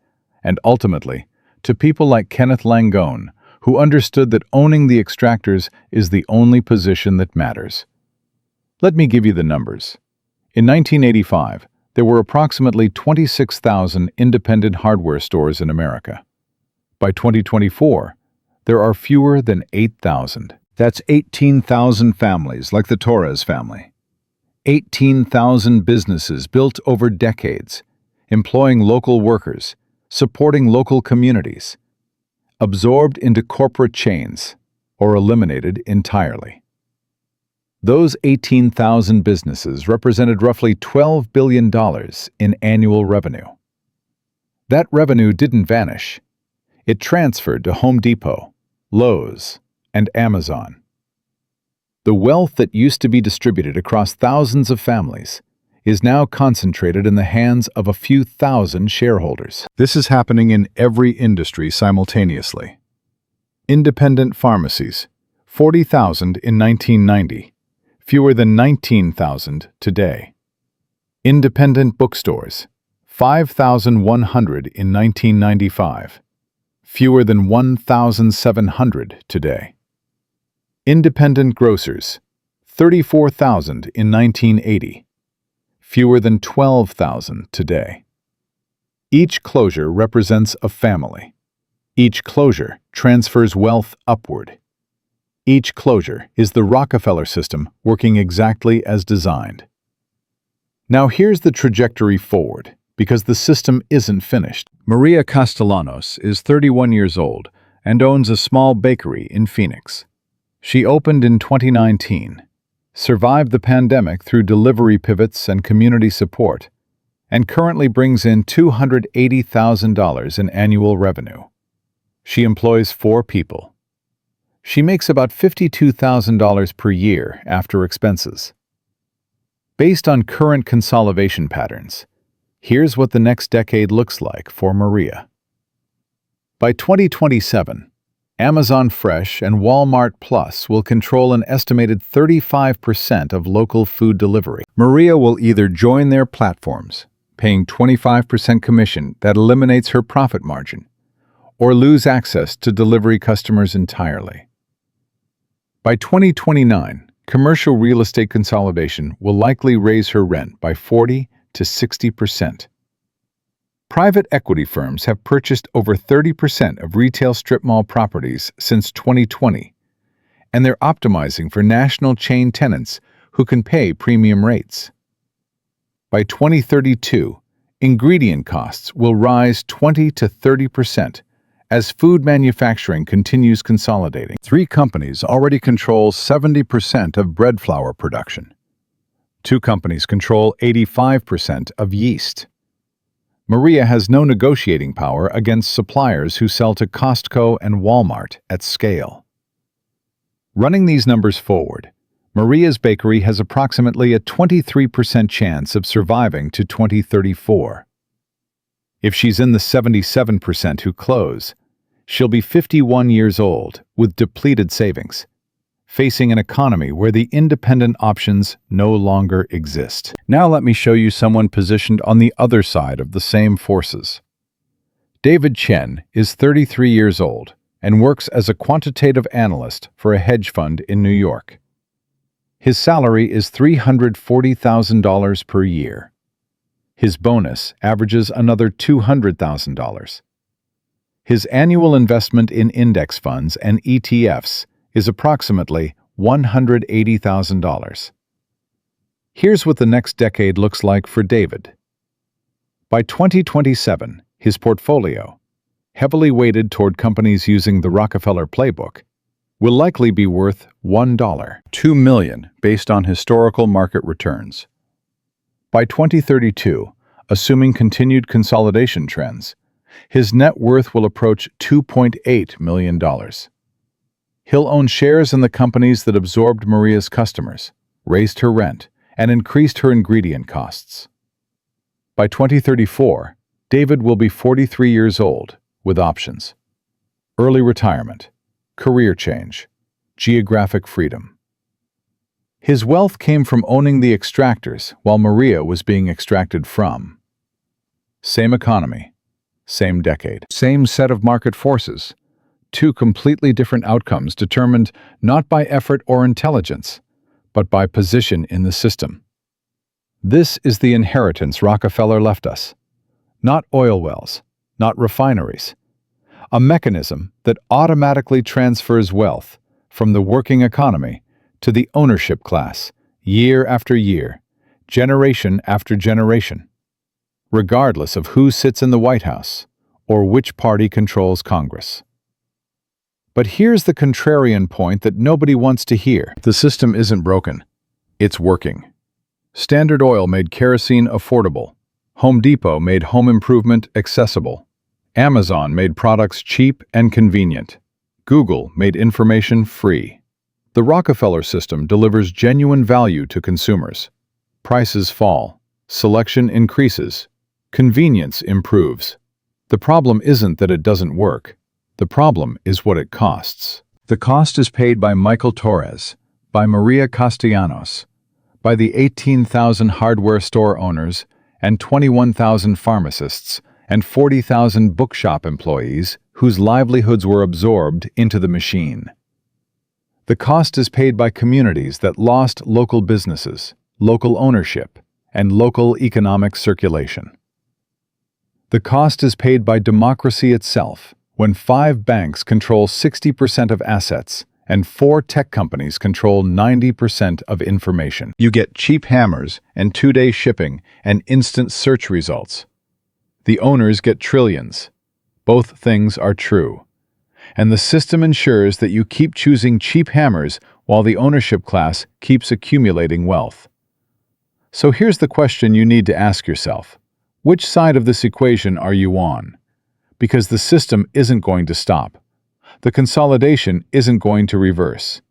and ultimately, to people like Kenneth Langone, who understood that owning the extractors is the only position that matters. Let me give you the numbers. In 1985, there were approximately 26,000 independent hardware stores in America. By 2024, there are fewer than 8,000. That's 18,000 families like the Torres family. 18,000 businesses built over decades, employing local workers, supporting local communities, absorbed into corporate chains, or eliminated entirely. Those 18,000 businesses represented roughly $12 billion in annual revenue. That revenue didn't vanish. It transferred to Home Depot, Lowe's, and Amazon. The wealth that used to be distributed across thousands of families is now concentrated in the hands of a few thousand shareholders. This is happening in every industry simultaneously. Independent pharmacies, 40,000 in 1990, fewer than 19,000 today. Independent bookstores, 5,100 in 1995, fewer than 1,700 today. Independent grocers, 34,000 in 1980, fewer than 12,000 today. Each closure represents a family. Each closure transfers wealth upward. Each closure is the Rockefeller system working exactly as designed. Now here's the trajectory forward, because the system isn't finished. Maria Castellanos is 31 years old and owns a small bakery in Phoenix. She opened in 2019, survived the pandemic through delivery pivots and community support, and currently brings in $280,000 in annual revenue. She employs 4 people. She makes about $52,000 per year after expenses. Based on current consolidation patterns, here's what the next decade looks like for Maria. By 2027, Amazon Fresh and Walmart Plus will control an estimated 35% of local food delivery. Maria will either join their platforms, paying 25% commission that eliminates her profit margin, or lose access to delivery customers entirely. By 2029, commercial real estate consolidation will likely raise her rent by 40 to 60%. Private equity firms have purchased over 30% of retail strip mall properties since 2020, and they're optimizing for national chain tenants who can pay premium rates. By 2032, ingredient costs will rise 20 to 30% as food manufacturing continues consolidating. 3 companies already control 70% of bread flour production. 2 companies control 85% of yeast. Maria has no negotiating power against suppliers who sell to Costco and Walmart at scale. Running these numbers forward, Maria's bakery has approximately a 23% chance of surviving to 2034. If she's in the 77% who close, she'll be 51 years old with depleted savings, facing an economy where the independent options no longer exist. Now let me show you someone positioned on the other side of the same forces. David Chen is 33 years old and works as a quantitative analyst for a hedge fund in New York. His salary is $340,000 per year. His bonus averages another $200,000. His annual investment in index funds and ETFs is approximately $180,000. Here's what the next decade looks like for David. By 2027, his portfolio, heavily weighted toward companies using the Rockefeller playbook, will likely be worth $2 million based on historical market returns. By 2032, assuming continued consolidation trends, his net worth will approach $2.8 million. He'll own shares in the companies that absorbed Maria's customers, raised her rent, and increased her ingredient costs. By 2034, David will be 43 years old, with options: early retirement, career change, geographic freedom. His wealth came from owning the extractors while Maria was being extracted from. Same economy, same decade, same set of market forces, 2 completely different outcomes determined not by effort or intelligence, but by position in the system. This is the inheritance Rockefeller left us. Not oil wells, not refineries. A mechanism that automatically transfers wealth from the working economy to the ownership class, year after year, generation after generation, regardless of who sits in the White House or which party controls Congress. But here's the contrarian point that nobody wants to hear. The system isn't broken. It's working. Standard Oil made kerosene affordable. Home Depot made home improvement accessible. Amazon made products cheap and convenient. Google made information free. The Rockefeller system delivers genuine value to consumers. Prices fall. Selection increases. Convenience improves. The problem isn't that it doesn't work. The problem is what it costs. The cost is paid by Michael Torres, by Maria Castellanos, by the 18,000 hardware store owners and 21,000 pharmacists and 40,000 bookshop employees whose livelihoods were absorbed into the machine. The cost is paid by communities that lost local businesses, local ownership, and local economic circulation. The cost is paid by democracy itself, when 5 banks control 60% of assets and 4 tech companies control 90% of information. You get cheap hammers and 2-day shipping and instant search results. The owners get trillions. Both things are true. And the system ensures that you keep choosing cheap hammers while the ownership class keeps accumulating wealth. So here's the question you need to ask yourself. Which side of this equation are you on? Because the system isn't going to stop. The consolidation isn't going to reverse.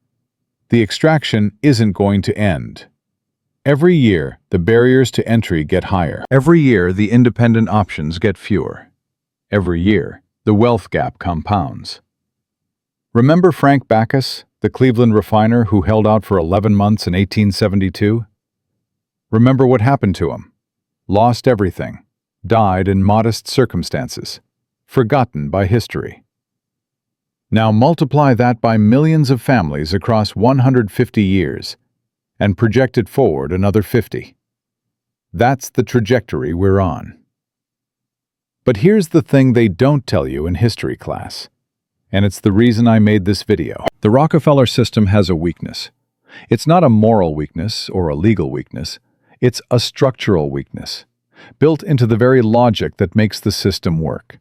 The extraction isn't going to end. Every year, the barriers to entry get higher. Every year, the independent options get fewer. Every year, the wealth gap compounds. Remember Frank Backus, the Cleveland refiner who held out for 11 months in 1872? Remember what happened to him? Lost everything. Died in modest circumstances. Forgotten by history. Now multiply that by millions of families across 150 years and project it forward another 50. That's the trajectory we're on. But here's the thing they don't tell you in history class, and it's the reason I made this video. The Rockefeller system has a weakness. It's not a moral weakness or a legal weakness. It's a structural weakness, built into the very logic that makes the system work.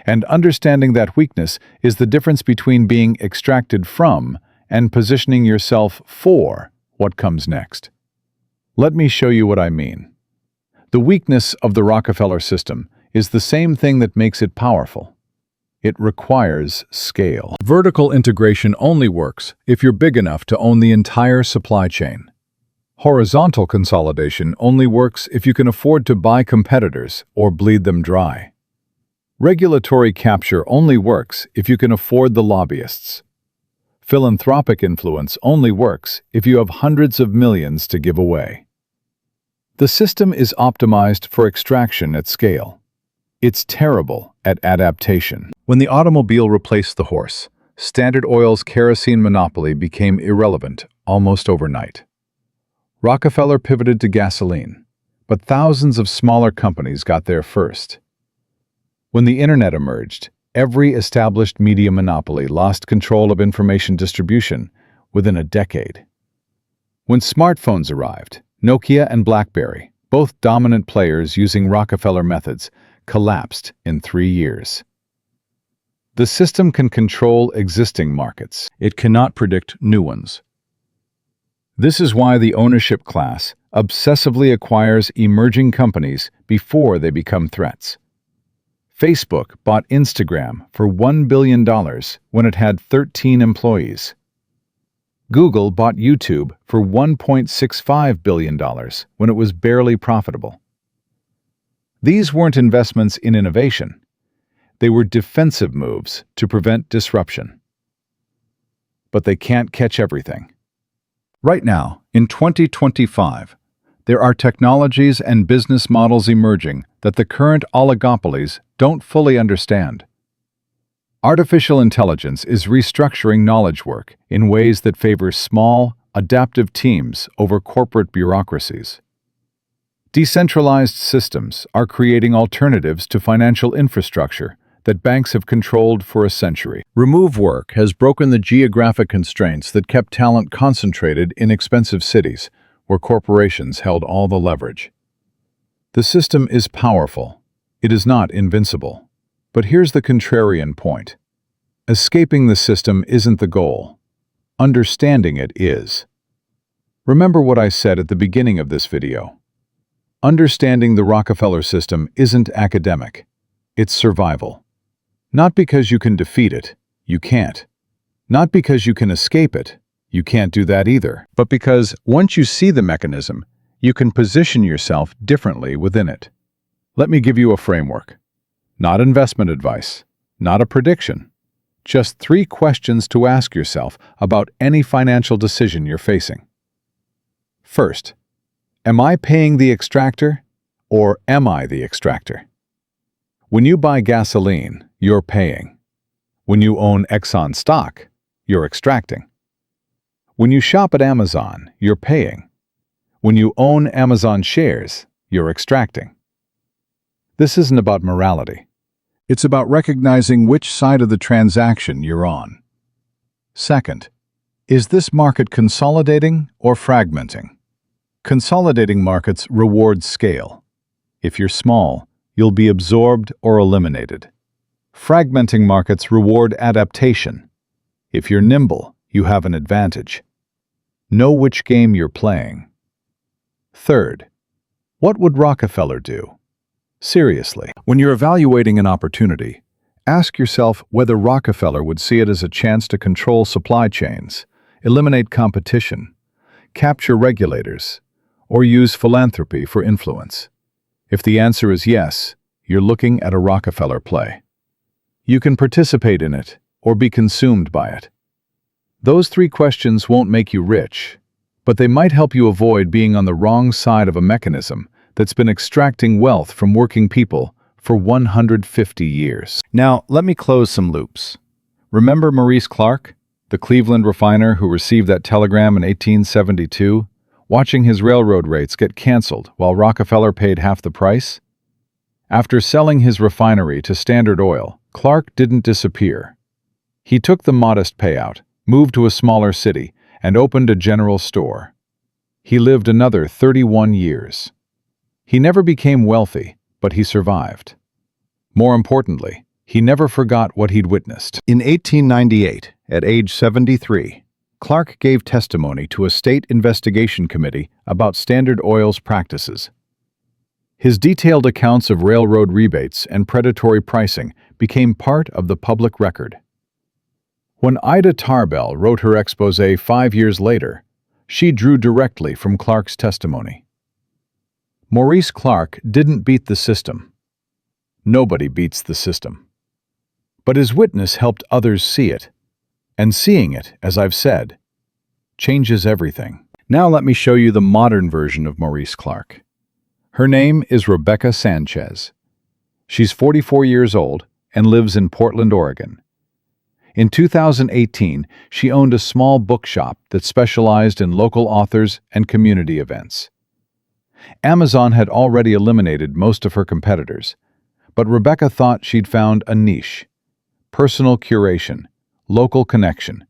And understanding that weakness is the difference between being extracted from and positioning yourself for what comes next. Let me show you what I mean. The weakness of the Rockefeller system is the same thing that makes it powerful. It requires scale. Vertical integration only works if you're big enough to own the entire supply chain. Horizontal consolidation only works if you can afford to buy competitors or bleed them dry. Regulatory capture only works if you can afford the lobbyists. Philanthropic influence only works if you have hundreds of millions to give away. The system is optimized for extraction at scale. It's terrible at adaptation. When the automobile replaced the horse, Standard Oil's kerosene monopoly became irrelevant almost overnight. Rockefeller pivoted to gasoline, but thousands of smaller companies got there first. When the internet emerged, every established media monopoly lost control of information distribution within a decade. When smartphones arrived, Nokia and BlackBerry, both dominant players using Rockefeller methods, collapsed in 3 years. The system can control existing markets. It cannot predict new ones. This is why the ownership class obsessively acquires emerging companies before they become threats. Facebook bought Instagram for $1 billion when it had 13 employees. Google bought YouTube for $1.65 billion when it was barely profitable. These weren't investments in innovation. They were defensive moves to prevent disruption. But they can't catch everything. Right now, in 2025, there are technologies and business models emerging that the current oligopolies don't fully understand. Artificial intelligence is restructuring knowledge work in ways that favor small, adaptive teams over corporate bureaucracies. Decentralized systems are creating alternatives to financial infrastructure that banks have controlled for a century. Remove work has broken the geographic constraints that kept talent concentrated in expensive cities, where corporations held all the leverage. The system is powerful. It is not invincible. But here's the contrarian point. Escaping the system isn't the goal. Understanding it is. Remember what I said at the beginning of this video. Understanding the Rockefeller system isn't academic. It's survival. Not because you can defeat it, you can't. Not because you can escape it, you can't do that either. But because once you see the mechanism, you can position yourself differently within it. Let me give you a framework. Not investment advice, not a prediction. Just 3 questions to ask yourself about any financial decision you're facing. First, am I paying the extractor, or am I the extractor? When you buy gasoline, you're paying. When you own Exxon stock, you're extracting. When you shop at Amazon, you're paying. When you own Amazon shares, you're extracting. This isn't about morality. It's about recognizing which side of the transaction you're on. Second, is this market consolidating or fragmenting? Consolidating markets reward scale. If you're small, you'll be absorbed or eliminated. Fragmenting markets reward adaptation. If you're nimble, you have an advantage. Know which game you're playing. Third, what would Rockefeller do? Seriously, when you're evaluating an opportunity, ask yourself whether Rockefeller would see it as a chance to control supply chains, eliminate competition, capture regulators, or use philanthropy for influence. If the answer is yes, you're looking at a Rockefeller play. You can participate in it or be consumed by it. Those 3 questions won't make you rich, but they might help you avoid being on the wrong side of a mechanism that's been extracting wealth from working people for 150 years. Now, let me close some loops. Remember Maurice Clark, the Cleveland refiner who received that telegram in 1872, watching his railroad rates get canceled while Rockefeller paid half the price? After selling his refinery to Standard Oil, Clark didn't disappear. He took the modest payout, moved to a smaller city, and opened a general store. He lived another 31 years. He never became wealthy, but he survived. More importantly, he never forgot what he'd witnessed. In 1898, at age 73, Clark gave testimony to a state investigation committee about Standard Oil's practices. His detailed accounts of railroad rebates and predatory pricing became part of the public record. When Ida Tarbell wrote her exposé 5 years later, she drew directly from Clark's testimony. Maurice Clark didn't beat the system. Nobody beats the system. But his witness helped others see it. And seeing it, as I've said, changes everything. Now let me show you the modern version of Maurice Clark. Her name is Rebecca Sanchez. She's 44 years old and lives in Portland, Oregon. In 2018, she owned a small bookshop that specialized in local authors and community events. Amazon had already eliminated most of her competitors, but Rebecca thought she'd found a niche: personal curation, local connection,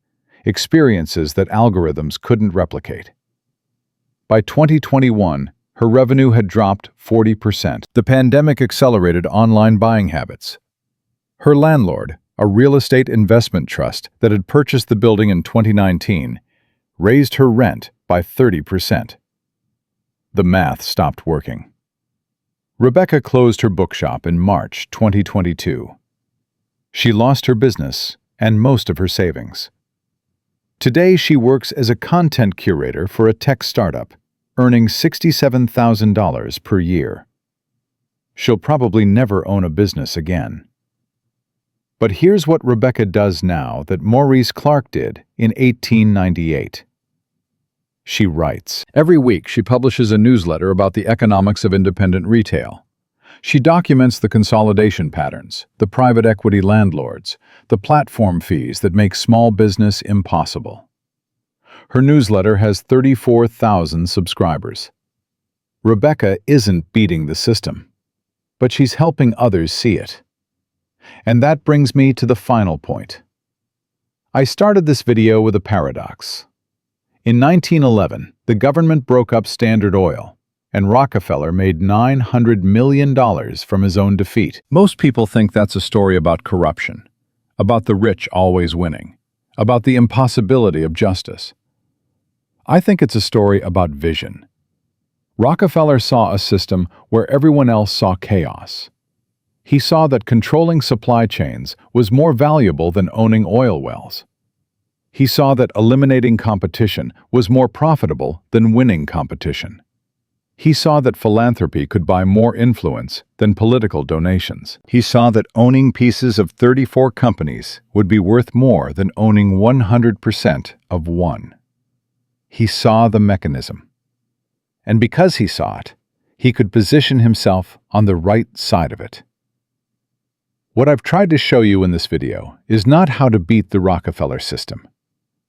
experiences that algorithms couldn't replicate. By 2021, her revenue had dropped 40%. The pandemic accelerated online buying habits. Her landlord, a real estate investment trust that had purchased the building in 2019, raised her rent by 30%. The math stopped working. Rebecca closed her bookshop in March 2022. She lost her business and most of her savings. Today, she works as a content curator for a tech startup, earning $67,000 per year. She'll probably never own a business again. But here's what Rebecca does now that Maurice Clark did in 1898. She writes. Every week, she publishes a newsletter about the economics of independent retail. She documents the consolidation patterns, the private equity landlords, the platform fees that make small business impossible. Her newsletter has 34,000 subscribers. Rebecca isn't beating the system, but she's helping others see it. And that brings me to the final point. I started this video with a paradox. In 1911, the government broke up Standard Oil, and Rockefeller made $900 million from his own defeat. Most people think that's a story about corruption, about the rich always winning, about the impossibility of justice. I think it's a story about vision. Rockefeller saw a system where everyone else saw chaos. He saw that controlling supply chains was more valuable than owning oil wells. He saw that eliminating competition was more profitable than winning competition. He saw that philanthropy could buy more influence than political donations. He saw that owning pieces of 34 companies would be worth more than owning 100% of one. He saw the mechanism. And because he saw it, he could position himself on the right side of it. What I've tried to show you in this video is not how to beat the Rockefeller system.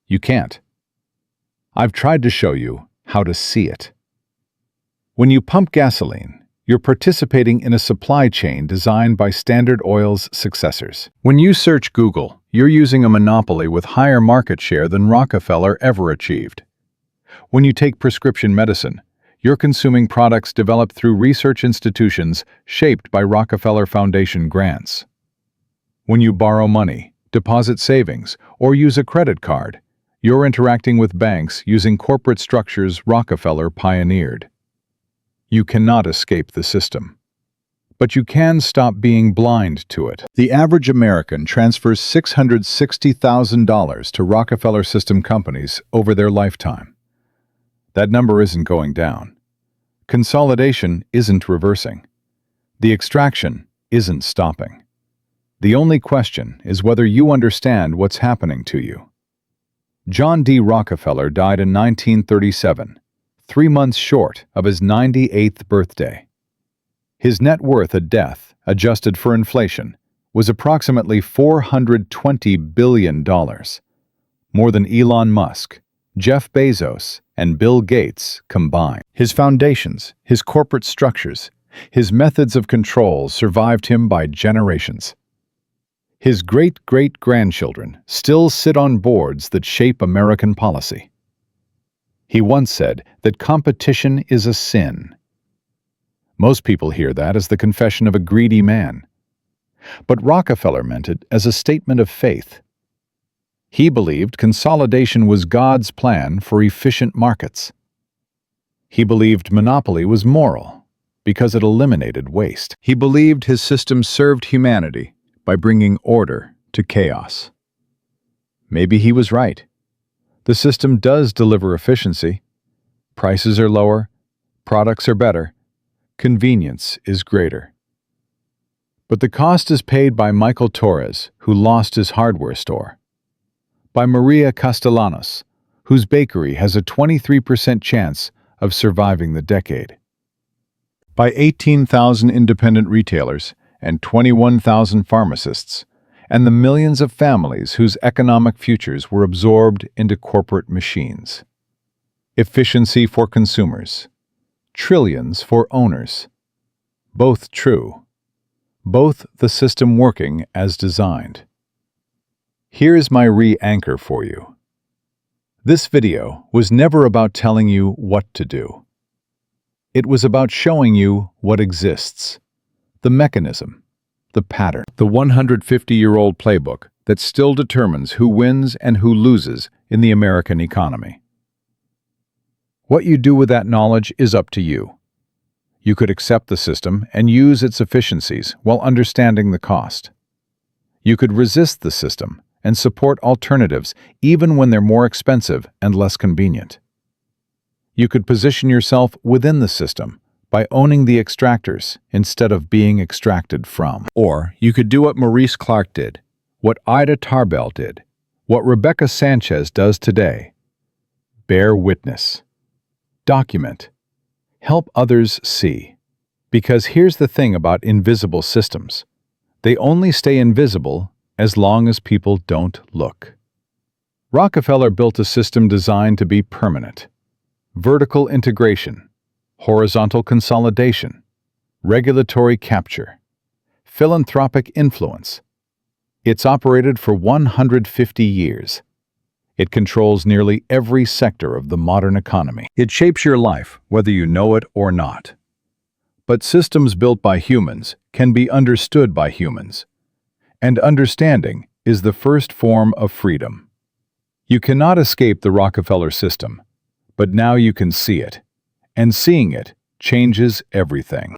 You can't. I've tried to show you how to see it. When you pump gasoline, you're participating in a supply chain designed by Standard Oil's successors. When you search Google, you're using a monopoly with higher market share than Rockefeller ever achieved. When you take prescription medicine, you're consuming products developed through research institutions shaped by Rockefeller Foundation grants. When you borrow money, deposit savings, or use a credit card, you're interacting with banks using corporate structures Rockefeller pioneered. You cannot escape the system. But you can stop being blind to it. The average American transfers $660,000 to Rockefeller system companies over their lifetime. That number isn't going down. Consolidation isn't reversing. The extraction isn't stopping. The only question is whether you understand what's happening to you. John D. Rockefeller died in 1937, 3 months short of his 98th birthday. His net worth at death, adjusted for inflation, was approximately $420 billion, more than Elon Musk, Jeff Bezos, and Bill Gates combined. His foundations, his corporate structures, his methods of control survived him by generations. His great-great-grandchildren still sit on boards that shape American policy. He once said that competition is a sin. Most people hear that as the confession of a greedy man. But Rockefeller meant it as a statement of faith. He believed consolidation was God's plan for efficient markets. He believed monopoly was moral because it eliminated waste. He believed his system served humanity by bringing order to chaos. Maybe he was right. The system does deliver efficiency. Prices are lower, products are better, convenience is greater. But the cost is paid by Michael Torres, who lost his hardware store, by Maria Castellanos, whose bakery has a 23% chance of surviving the decade, by 18,000 independent retailers and 21,000 pharmacists, and the millions of families whose economic futures were absorbed into corporate machines. Efficiency for consumers, trillions for owners. Both true. Both the system working as designed. Here's my re-anchor for you. This video was never about telling you what to do. It was about showing you what exists, the mechanism, the pattern, the 150-year-old playbook that still determines who wins and who loses in the American economy. What you do with that knowledge is up to you. You could accept the system and use its efficiencies while understanding the cost. You could resist the system and support alternatives even when they're more expensive and less convenient. You could position yourself within the system by owning the extractors instead of being extracted from. Or you could do what Maurice Clark did, what Ida Tarbell did, what Rebecca Sanchez does today. Bear witness. Document. Help others see. Because here's the thing about invisible systems. They only stay invisible as long as people don't look. Rockefeller built a system designed to be permanent. Vertical integration. horizontal consolidation, regulatory capture, philanthropic influence. It's operated for 150 years. It controls nearly every sector of the modern economy. It shapes your life, whether you know it or not. But systems built by humans can be understood by humans. And understanding is the first form of freedom. You cannot escape the Rockefeller system, but now you can see it. And seeing it changes everything.